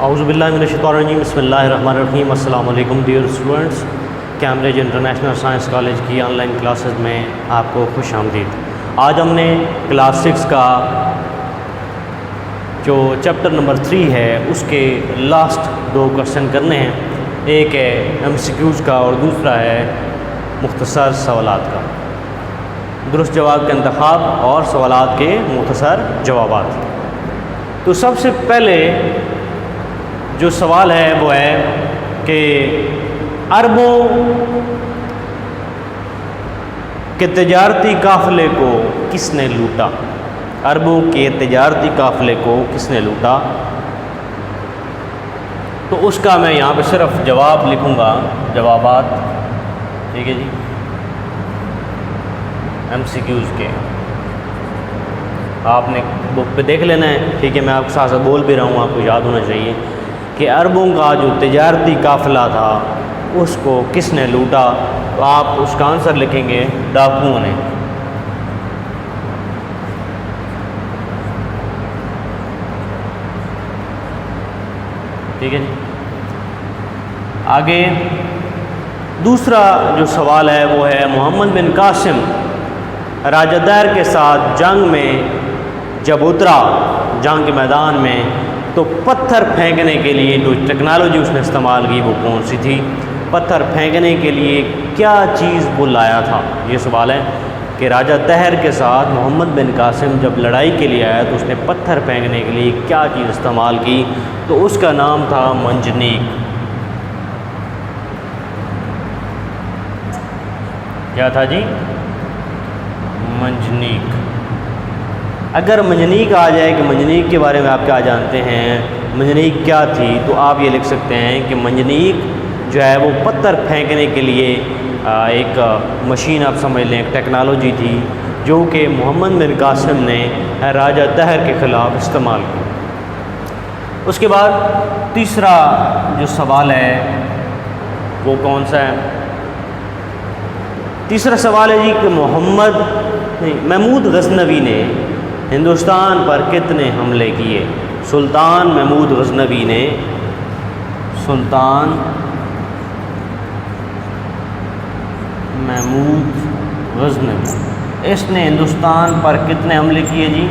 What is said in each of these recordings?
اعوذ باللہ من الشیطان الرجیم، بسم اللہ الرحمن الرحیم۔ السلام علیکم dear students, Cambridge international science college کی آن لائن کلاسز میں آپ کو خوش آمدید۔ آج ہم نے کلاس 6 کا جو چیپٹر نمبر 3 ہے اس کے لاسٹ 2 کوشچن کرنے ہیں۔ ایک ہے MCQs کا اور دوسرا ہے مختصر سوالات کا، درست جواب کا انتخاب اور سوالات کے مختصر جوابات۔ تو سب سے پہلے جو سوال ہے وہ ہے کہ عربوں کے تجارتی قافلے کو کس نے لوٹا؟ عربوں کے تجارتی قافلے کو کس نے لوٹا؟ تو اس کا میں یہاں پہ صرف جواب لکھوں گا، جوابات، ٹھیک ہے جی، MCQs کے آپ نے بک پہ دیکھ لینا ہے، ٹھیک ہے۔ میں آپ کے ساتھ ساتھ بول بھی رہا ہوں، آپ کو یاد ہونا چاہیے کہ عربوں کا جو تجارتی قافلہ تھا اس کو کس نے لوٹا؟ تو آپ اس کا آنسر لکھیں گے ڈاکوؤں نے۔ ٹھیک ہے جی، آگے دوسرا جو سوال ہے وہ ہے محمد بن قاسم راجہ دہر کے ساتھ جنگ میں جب اترا جنگ کے میدان میں تو پتھر پھینکنے کے لیے جو ٹیکنالوجی اس نے استعمال کی وہ کون سی تھی؟ پتھر پھینکنے کے لیے کیا چیز وہ لایا تھا؟ یہ سوال ہے کہ راجہ دہر کے ساتھ محمد بن قاسم جب لڑائی کے لیے آیا تو اس نے پتھر پھینکنے کے لیے کیا چیز استعمال کی؟ تو اس کا نام تھا منجنیق۔ کیا تھا جی؟ منجنیق۔ اگر منجنیق آ جائے کہ منجنیق کے بارے میں آپ کیا جانتے ہیں، منجنیق کیا تھی، تو آپ یہ لکھ سکتے ہیں کہ منجنیق جو ہے وہ پتھر پھینکنے کے لیے ایک مشین آپ سمجھ لیں، ایک ٹیکنالوجی تھی جو کہ محمد بن قاسم نے راجہ دہر کے خلاف استعمال کی۔ اس کے بعد تیسرا جو سوال ہے وہ کون سا ہے؟ تیسرا سوال ہے جی کہ محمود غزنوی نے ہندوستان پر کتنے حملے کیے؟ سلطان محمود غزنوی نے اس نے ہندوستان پر کتنے حملے کیے جی؟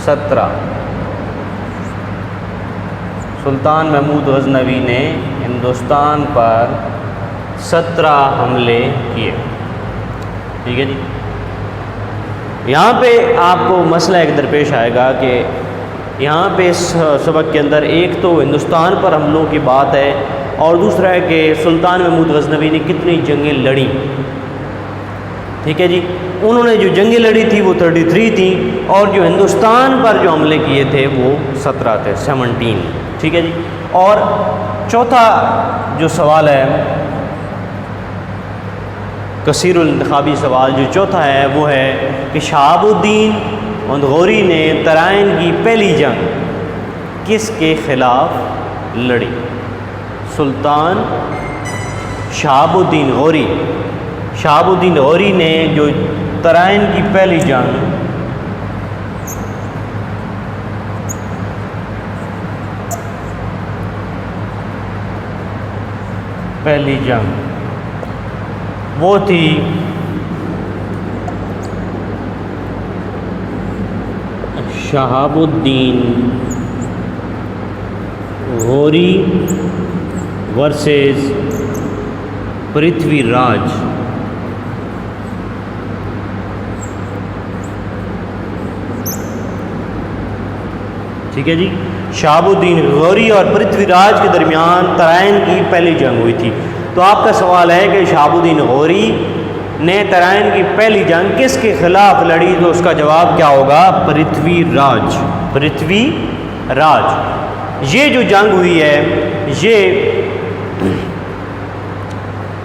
17۔ سلطان محمود غزنوی نے ہندوستان پر 17 حملے کیے، ٹھیک ہے جی۔ یہاں پہ آپ کو مسئلہ ایک درپیش آئے گا کہ یہاں پہ اس سبق کے اندر ایک تو ہندوستان پر حملوں کی بات ہے اور دوسرا ہے کہ سلطان محمود غزنوی نے کتنی جنگیں لڑیں، ٹھیک ہے جی۔ انہوں نے جو جنگیں لڑی تھی وہ 33 تھیں اور جو ہندوستان پر جو حملے کیے تھے وہ 17 تھے، 17، ٹھیک ہے جی۔ اور چوتھا جو سوال ہے کثیر الانتخابی سوال جو چوتھا ہے وہ ہے کہ شہاب الدین غوری نے ترائن کی پہلی جنگ کس کے خلاف لڑی؟ سلطان شہاب الدین غوری نے جو ترائن کی پہلی جنگ وہ تھی شہاب الدین غوری ورسز پرتھوی راج۔ ٹھیک ہے جی، شہاب الدین غوری اور پرتھوی راج کے درمیان ترائن کی پہلی جنگ ہوئی تھی۔ تو آپ کا سوال ہے کہ شہاب الدین غوری نے ترائن کی پہلی جنگ کس کے خلاف لڑی؟ تو اس کا جواب کیا ہوگا؟ پرتھوی راج۔ یہ جو جنگ ہوئی ہے یہ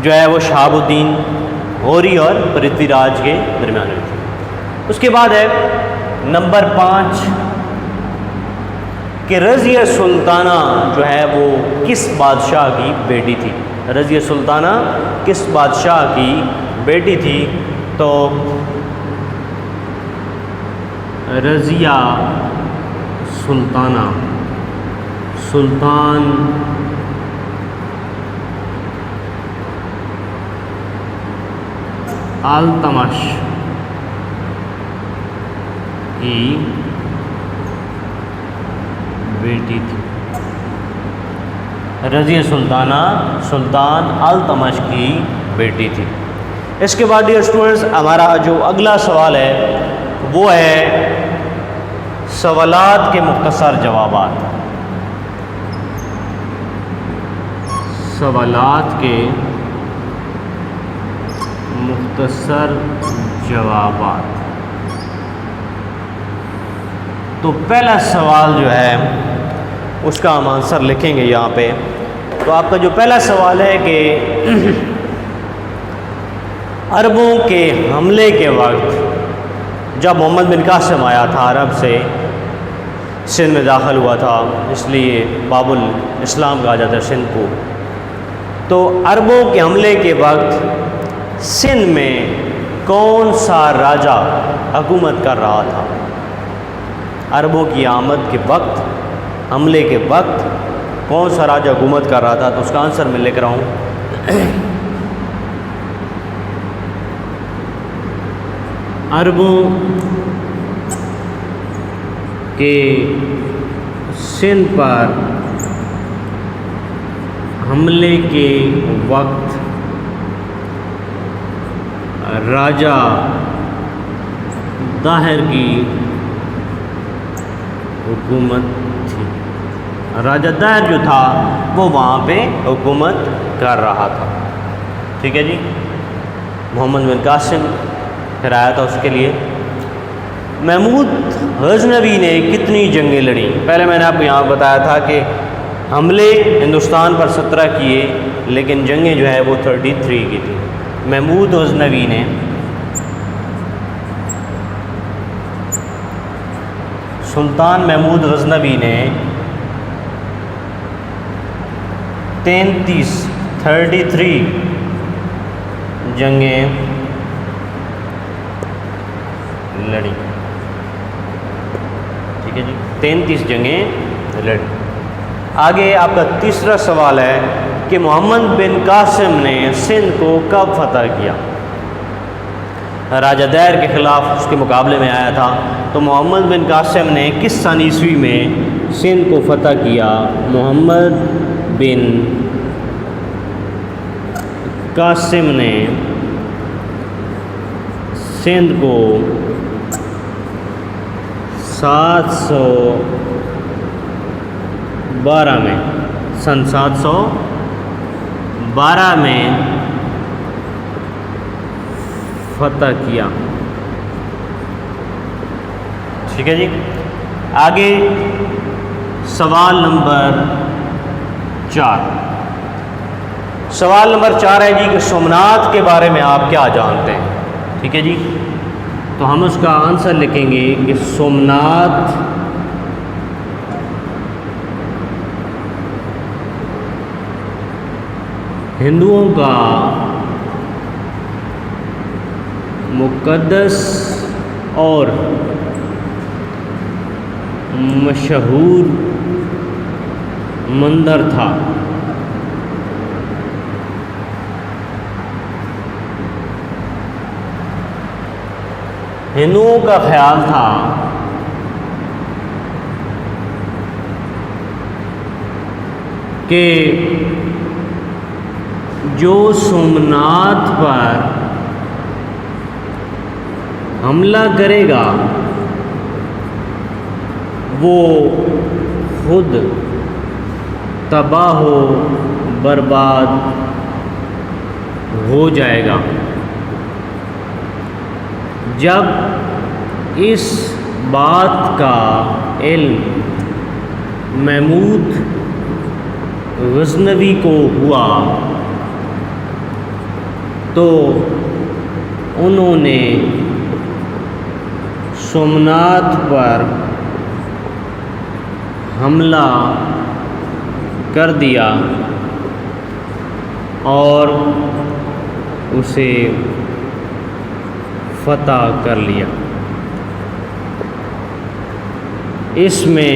جو ہے وہ شہاب الدین غوری اور پرتھوی راج کے درمیان ہوئی تھی۔ اس کے بعد ہے نمبر 5 کہ رضیہ سلطانہ جو ہے وہ کس بادشاہ کی بیٹی تھی؟ رضیہ سلطانہ کس بادشاہ کی بیٹی تھی؟ تو رضیہ سلطان التمش کی بیٹی تھی۔ رضیہ سلطانہ سلطان التمش کی بیٹی تھی۔ اس کے بعد ڈیئر اسٹوڈنٹس ہمارا جو اگلا سوال ہے وہ ہے سوالات کے مختصر جوابات۔ سوالات کے مختصر جوابات۔ تو پہلا سوال جو ہے اس کا ہم آنسر لکھیں گے یہاں پہ۔ تو آپ کا جو پہلا سوال ہے کہ عربوں کے حملے کے وقت جب محمد بن قاسم آیا تھا عرب سے سندھ میں داخل ہوا تھا، اس لیے باب الاسلام کہا جاتا ہے سندھ کو، تو عربوں کے حملے کے وقت سندھ میں کون سا راجا حکومت کر رہا تھا؟ عربوں کی آمد کے وقت، حملے کے وقت کون سا راجا حکومت کر رہا تھا؟ تو اس کا آنسر میں لکھ رہا ہوں۔ عربوں کے سندھ پر حملے کے وقت راجا داہر کی حکومت تھی۔ راجا داہر جو تھا وہ وہاں پہ حکومت کر رہا تھا۔ ٹھیک ہے جی، محمد بن قاسم پھر آیا تھا اس کے لیے۔ محمود غزنوی نے کتنی جنگیں لڑیں؟ پہلے میں نے آپ کو یہاں بتایا تھا کہ حملے ہندوستان پر 17 کیے، لیکن جنگیں جو ہے وہ 33 کی تھی۔ محمود غزنوی نے سلطان محمود غزنوی نے 33 جنگیں لڑی۔ ٹھیک ہے جی، 33 جنگیں لڑی۔ آگے آپ کا تیسرا سوال ہے کہ محمد بن قاسم نے سندھ کو کب فتح کیا؟ راجا دیر کے خلاف اس کے مقابلے میں آیا تھا، تو محمد بن قاسم نے کس سن عیسوی میں سندھ کو فتح کیا؟ محمد بن قاسم نے سندھ کو 712 میں، سن 712 میں فتح کیا۔ ٹھیک ہے جی، آگے سوال نمبر 4۔ سوال نمبر 4 ہے جی کہ سومناتھ کے بارے میں آپ کیا جانتے ہیں؟ ٹھیک ہے جی، تو ہم اس کا آنسر لکھیں گے کہ سومناتھ ہندوؤں کا مقدس اور مشہور مندر تھا۔ ہندوؤں کا خیال تھا کہ جو سومناتھ پر حملہ کرے گا وہ خود تباہ و برباد ہو جائے گا۔ جب اس بات کا علم محمود غزنوی کو ہوا تو انہوں نے سومناتھ پر حملہ کر دیا اور اسے فتح کر لیا۔ اس میں